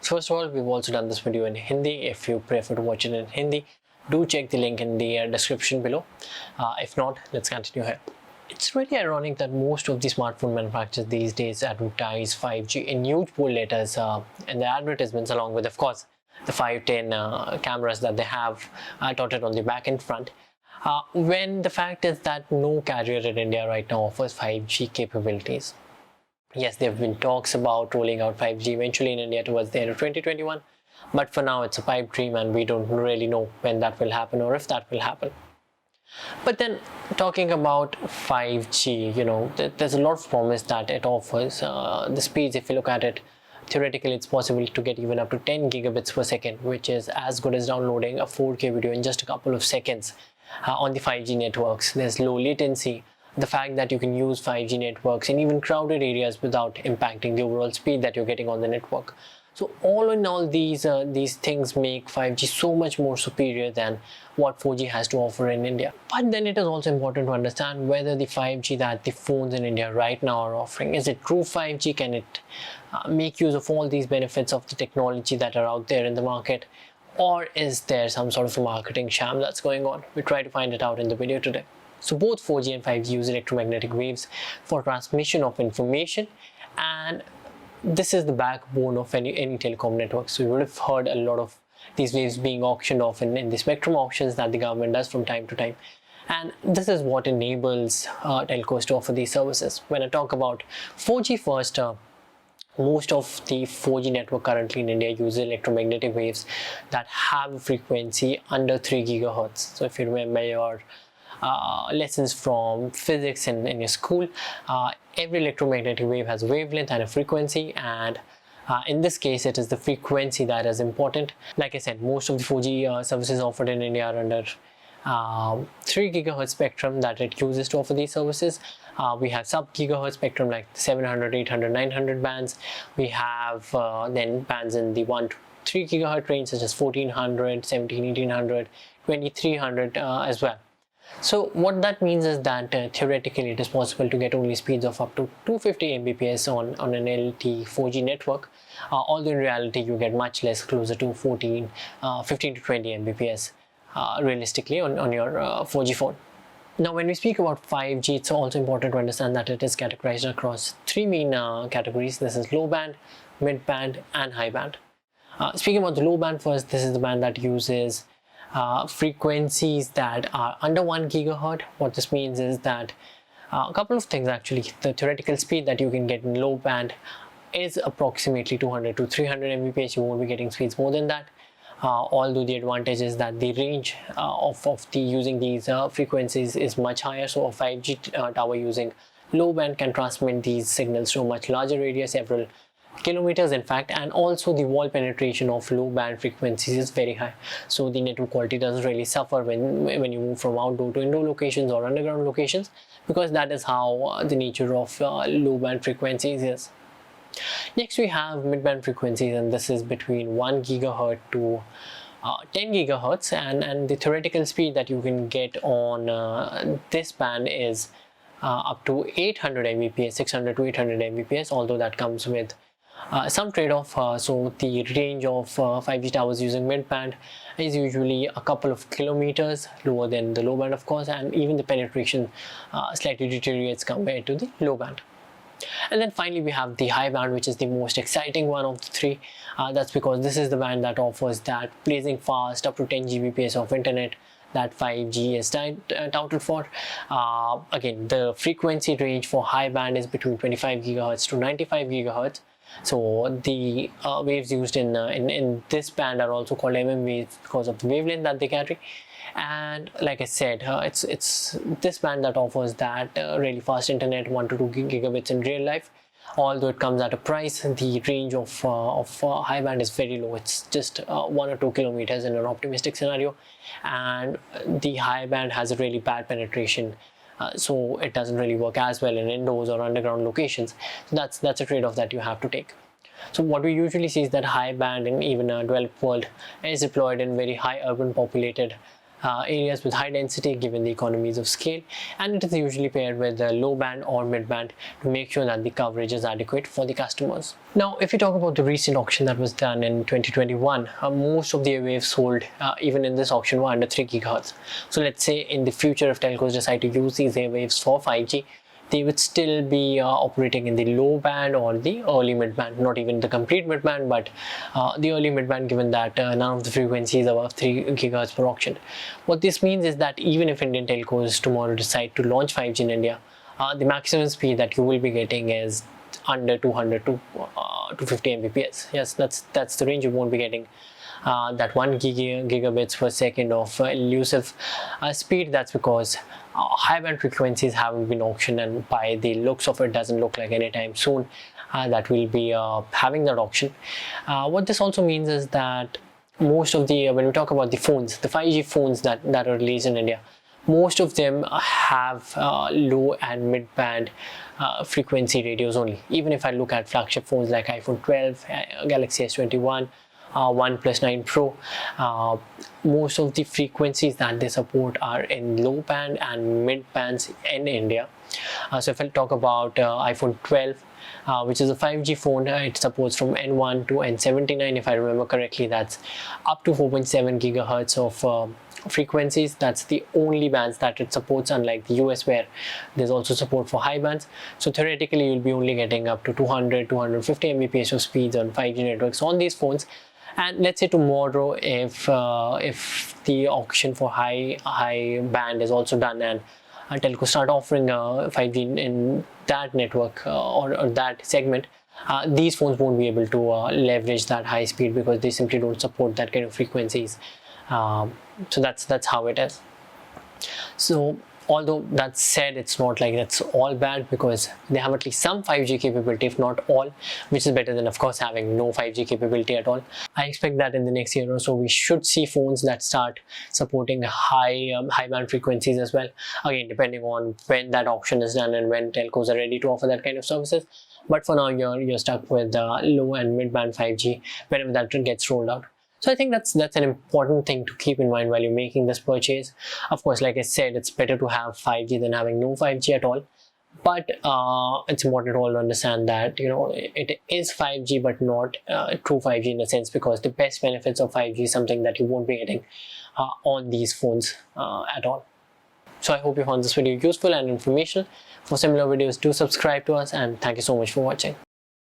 First of all, we've also done this video in Hindi. If you prefer to watch it in Hindi, do check the link in the description below. If not, let's continue here. It's really ironic that most of the smartphone manufacturers these days advertise 5G in huge bold letters in their advertisements, along with, of course, the 510 cameras that they have touted on the back and front. When the fact is that no carrier in India right now offers 5G capabilities. Yes, there have been talks about rolling out 5G eventually in India towards the end of 2021, but for now it's a pipe dream and we don't really know when that will happen or if that will happen. But then talking about 5G, there's a lot of promise that it offers. The speeds, if you look at it, theoretically it's possible to get even up to 10 gigabits per second, which is as good as downloading a 4K video in just a couple of seconds on the 5G networks. There's low latency. The fact that you can use 5G networks in even crowded areas without impacting the overall speed that you're getting on the network. So all in all, these things make 5G so much more superior than what 4G has to offer in India. But then it is also important to understand whether the 5G that the phones in India right now are offering, is it true 5G? Can it make use of all these benefits of the technology that are out there in the market? Or is there some sort of a marketing sham that's going on? We try to find it out in the video today. So both 4G and 5G use electromagnetic waves for transmission of information, and this is the backbone of any telecom network. So you would have heard a lot of these waves being auctioned off in the spectrum auctions that the government does from time to time. And this is what enables telcos to offer these services. When I talk about 4G first, most of the 4G network currently in India uses electromagnetic waves that have a frequency under 3 gigahertz. So if you remember your lessons from physics in your school, every electromagnetic wave has a wavelength and a frequency, and in this case it is the frequency that is important. Like I said, most of the 4G services offered in India are under 3 gigahertz spectrum that it uses to offer these services. We have sub gigahertz spectrum like 700, 800, 900 bands. We have then bands in the 1 to 3 gigahertz range such as 1400, 17, 1800, 2300 as well. So what that means is that theoretically it is possible to get only speeds of up to 250 Mbps on an LTE 4G network, although in reality you get much less, closer to 15 to 20 Mbps realistically on your 4G phone. Now when we speak about 5G, it's also important to understand that it is categorized across three main categories. This is low band, mid band and high band. Speaking about the low band first, this is the band that uses frequencies that are under 1 gigahertz. What this means is that a couple of things actually. The theoretical speed that you can get in low band is approximately 200 to 300 Mbps. You won't be getting speeds more than that. Although the advantage is that the range of using these frequencies is much higher. So a 5G tower using low band can transmit these signals to a much larger area, several kilometers in fact, and also the wall penetration of low band frequencies is very high, so the network quality doesn't really suffer when you move from outdoor to indoor locations or underground locations, because that is how the nature of low band frequencies is. Next we have mid band frequencies, and this is between 1 gigahertz to 10 gigahertz, and the theoretical speed that you can get on this band is up to 800 Mbps, 600 to 800 Mbps, although that comes with some trade-off. So the range of 5G towers using mid-band is usually a couple of kilometers lower than the low band, of course, and even the penetration slightly deteriorates compared to the low band. And then finally we have the high band, which is the most exciting one of the three. That's because this is the band that offers that blazing fast up to 10 Gbps of internet that 5G is touted for. Again, the frequency range for high band is between 25 gigahertz to 95 gigahertz. So the waves used in this band are also called waves because of the wavelength that they carry. And like I said, it's this band that offers that really fast internet, 1 to 2 gigabits in real life. Although it comes at a price, the range of high band is very low. It's just 1 or 2 kilometers in an optimistic scenario, and the high band has a really bad penetration. So it doesn't really work as well in indoors or underground locations. So that's a trade-off that you have to take. So what we usually see is that high band in even a developed world is deployed in very high urban populated areas with high density given the economies of scale, and it is usually paired with a low band or mid band to make sure that the coverage is adequate for the customers. Now, if you talk about the recent auction that was done in 2021, most of the airwaves sold even in this auction were under 3 GHz. So let's say in the future, if telcos decide to use these airwaves for 5G, they would still be operating in the low band or the early mid band, not even the complete mid band, but the early mid band, given that none of the frequencies above 3 GHz were auctioned. What this means is that even if Indian telcos tomorrow decide to launch 5G in India, the maximum speed that you will be getting is under 200 to 250 Mbps. Yes, that's the range. You won't be getting that 1 gigabits per second of elusive speed. That's because high band frequencies haven't been auctioned, and by the looks of it, doesn't look like anytime soon that we'll be having that auction. What this also means is that most of the when we talk about the phones, the 5G phones that are released in India, most of them have low and mid band frequency radios only. Even if I look at flagship phones like iPhone 12, Galaxy S21, OnePlus 9 Pro, most of the frequencies that they support are in low band and mid bands in India. So if I talk about iPhone 12, which is a 5G phone, it supports from N1 to N79, if I remember correctly. That's up to 4.7 gigahertz of frequencies. That's the only bands that it supports, unlike the US where there's also support for high bands. So theoretically, you'll be only getting up to 250 Mbps of speeds on 5G networks on these phones. And let's say tomorrow, if the auction for high band is also done, and telcos start offering 5G in that network or that segment, these phones won't be able to leverage that high speed because they simply don't support that kind of frequencies. So that's how it is. So although that said, it's not like that's all bad, because they have at least some 5G capability, if not all, which is better than, of course, having no 5G capability at all. I expect that in the next year or so, we should see phones that start supporting high band frequencies as well. Again, depending on when that auction is done and when telcos are ready to offer that kind of services. But for now, you're stuck with low and mid band 5G whenever that gets rolled out. So I think that's an important thing to keep in mind while you're making this purchase. Of course, like I said, it's better to have 5G than having no 5G at all. But it's important to all understand that, you know, it is 5G but not true 5G in a sense, because the best benefits of 5G is something that you won't be getting on these phones at all. So I hope you found this video useful and informational. For similar videos, do subscribe to us, and thank you so much for watching.